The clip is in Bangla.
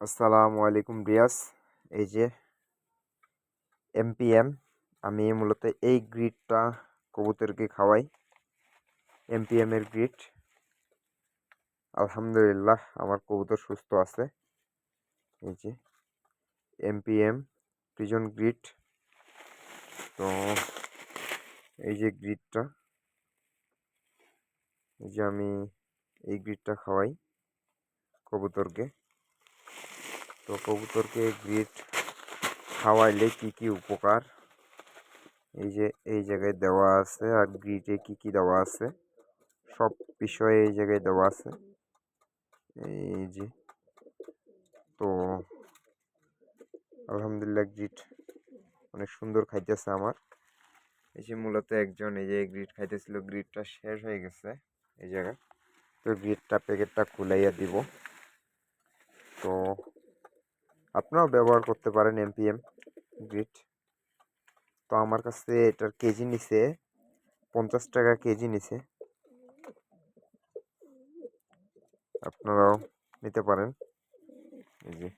আসসালামু আলাইকুম রিয়াজ। এই যে এমপিএম, আমি মূলত এই গ্রিডটা কবুতরকে খাওয়াই। এমপিএম এর গ্রিড, আলহামদুলিল্লাহ আমার কবুতর সুস্থ আছে। এই যে এমপিএম প্রিজন গ্রিড। তো এই যে গ্রিডটা, এই যে আমি এই গ্রিডটা খাওয়াই কবুতরকে। তো কবুতরকে গ্রিড খাওয়াইলে কি কি উপকার, এই যে এই জায়গায় দেওয়া আছে, আর গ্রিডে কি কি দেওয়া আছে সব বিষয়ে এই জায়গায় দেওয়া আছে। এই যে, তো আলহামদুলিল্লাহ গ্রিড অনেক সুন্দর খাইতেছে আমার। এই যে মূলত একজন এই যে গ্রিড খাইতেছিল, গ্রিডটা শেষ হয়ে গেছে এই জায়গায়। তো গ্রিডটা প্যাকেটটা খুলাইয়া দিব। তো আপনারাও ব্যবহার করতে পারেন এমপিএম গ্রিড। তো আমার কাছে এটার কেজি নিছে 50 টাকা কেজি নিছে, আপনারাও নিতে পারেন। এই যে